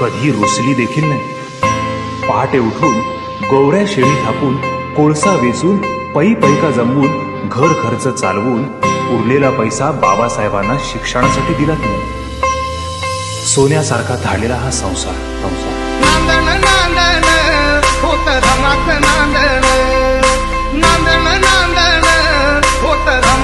कधी रुसली देखील नाही. पहाटे उठून गोवऱ्या शेळी थापून, कोळसा वेचून, पै पैका जमवून, घर खर्च चालवून उरलेला पैसा बाबासाहेबांना शिक्षणासाठी दिला तिने. सोन्यासारखा धाडलेला हा संसार नांदण नांदण होत रमात नांदण, नांदण नांदण होत रमात